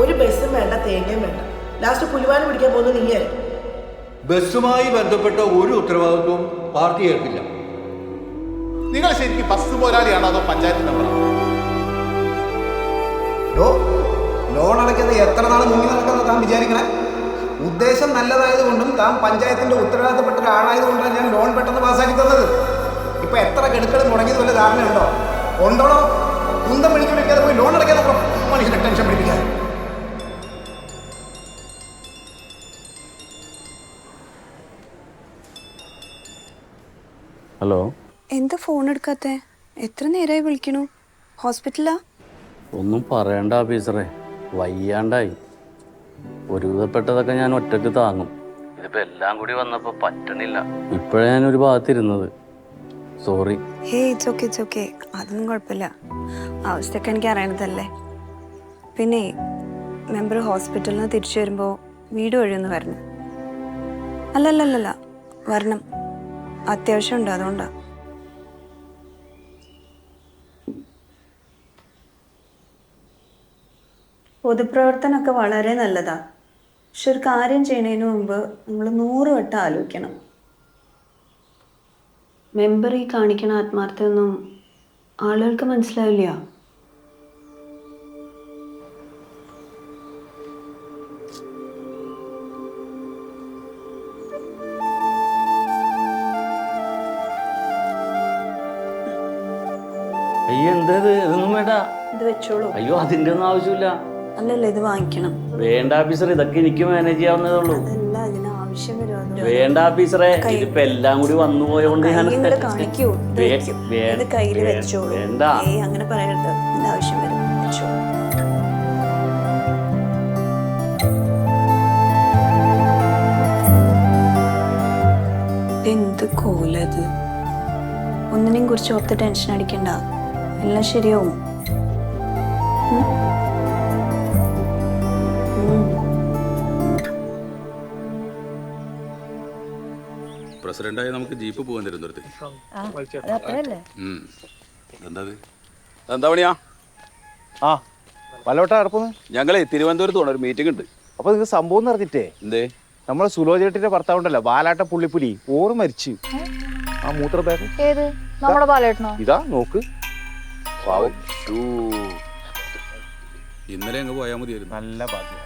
ഒരു ബസ്സും വേണ്ട, തേങ്ങയും വേണ്ട. ലാസ്റ്റ് പുലിവാല പിടിക്കാൻ പോകുന്നത് നീയായിരുന്നു. ബസ്സുമായി ബന്ധപ്പെട്ട ഒരു ഉത്തരവാദിത്വവും പാർട്ടി ഏൽക്കില്ല. നിങ്ങൾ ശരിക്കും ബസ് പോരാളിയാണോ അതോ പഞ്ചായത്ത് മെമ്പറാണോ? ലോൺ അടയ്ക്കാതെ എത്ര നാൾ മുങ്ങി നടക്കുന്നത് താൻ വിചാരിക്കണേ? ഉദ്ദേശം നല്ലതായതുകൊണ്ടും താൻ പഞ്ചായത്തിന്റെ ഉത്തരവാദിത്തപ്പെട്ട ഒരാളായതുകൊണ്ടാണ് ഞാൻ ലോൺ പെട്ടെന്ന് പാസ്സാക്കി തന്നത്. ഇപ്പൊ എത്ര ഗഡുക്കൾ മുടങ്ങിയത് വല്ല ധാരണയുണ്ടോ? ഉണ്ടോടോ? കുന്തം പിടിച്ചു വെക്കാതെ പോയി ലോൺ അടയ്ക്കാതെ മനുഷ്യനെ ടെൻഷൻ പിടിപ്പിക്കാതെ. ഹലോ, എന്താ ഫോൺ എടുക്കാത്തെ? എത്ര നേരമായി വിളിക്കണു? ഹോസ്പിറ്റലാ? ഒന്നും പറയണ്ട ഓഫീസറെ, വയ്യാണ്ടായി. ഒരുവിധപ്പെട്ടതൊക്കെ ഞാൻ ഒറ്റക്ക് താങ്ങും. ഇതിപ്പോ എല്ലാം കൂടി വന്നപ്പോ പറ്റണില്ല. ഇപ്പോഴാ ഞാൻ ഒരു ഭാഗത്തിരുന്നത്. സോറി. Hey, it's okay. അതൊന്നും കുഴപ്പമില്ല. അവസ്ഥയൊക്കെ എനിക്ക് അറിയണതല്ലേ. പിന്നെ മെമ്പർ ഹോസ്പിറ്റലിൽ നിന്ന് തിരിച്ചു വരുമ്പോൾ വീട് വഴിയൊന്ന് വരണം. അല്ലല്ല വരണം, അത്യാവശ്യമുണ്ട്, അതുകൊണ്ടാ. പൊതുപ്രവർത്തനമൊക്കെ വളരെ നല്ലതാ. പക്ഷെ ഒരു കാര്യം ചെയ്യുന്നതിന് മുമ്പ് നമ്മൾ 100 വട്ടം ആലോചിക്കണം. മെമ്പർ ഈ കാണിക്കണ ആത്മാർത്ഥമൊന്നും ആളുകൾക്ക് മനസ്സിലാവില്ല. അയ്യോ, എന്തത്? ഇതൊന്നും വേണ്ട. ഇത് വെച്ചോളൂ. അയ്യോ, അതിന്റെ ഒന്നും ആവശ്യമില്ല. അല്ലല്ല, ഇത് വാങ്ങിക്കണം. വേണ്ട ഓഫീസർ, ഇതൊക്കെ എനിക്ക് മാനേജ് ചെയ്യാവുന്നതേ ഉള്ളൂ. അതല്ല, അതിന് ആവശ്യം വരും. വേണ്ട ഓഫീസറെ, ഇതിപ്പോ എല്ലാം കൂടി വന്നു പോയോണ്ട് ഞാൻ കാണിക്കൂ. ഇത് കയ്യിൽ വെച്ചോളൂ. വേണ്ട. അങ്ങനെ പറയരുത്, ഇതിന്റെ ആവശ്യം വരും. വെച്ചോളൂ. എന്ത് കോലത്! ഒന്നിനെയും കുറിച്ച് ഓർത്ത് ടെൻഷൻ അടിക്കണ്ട, എല്ലാം ശരിയാവും. പ്രസിഡന്റായി നമുക്ക് ജീപ്പ് പോകാൻ തരുന്നിടത്ത് എന്താ പണിയാ? ആ വല്ലോട്ടാ കിടപ്പുന്നു. ഞങ്ങളെ തിരുവനന്തപുരത്ത് പോകണം, ഒരു മീറ്റിംഗ് ഉണ്ട്. അപ്പൊ നിങ്ങൾക്ക് സംഭവം എന്ന് അറിഞ്ഞിട്ടേ, എന്തേ? നമ്മളെ സുലോചേട്ടിന്റെ ഭർത്താവുണ്ടല്ലോ, ബാലാട്ട പുള്ളിപ്പുലി, ഓറ് മരിച്ചു. ആ മൂത്ര ബാഗ് ഏത്? നമ്മുടെ ബാലേട്ടനോ? ഇതാ നോക്ക്. ഇന്നലെ അങ്ങ് പോയാൽ മതിയായിരുന്നു. നല്ല ഭാഗ്യം.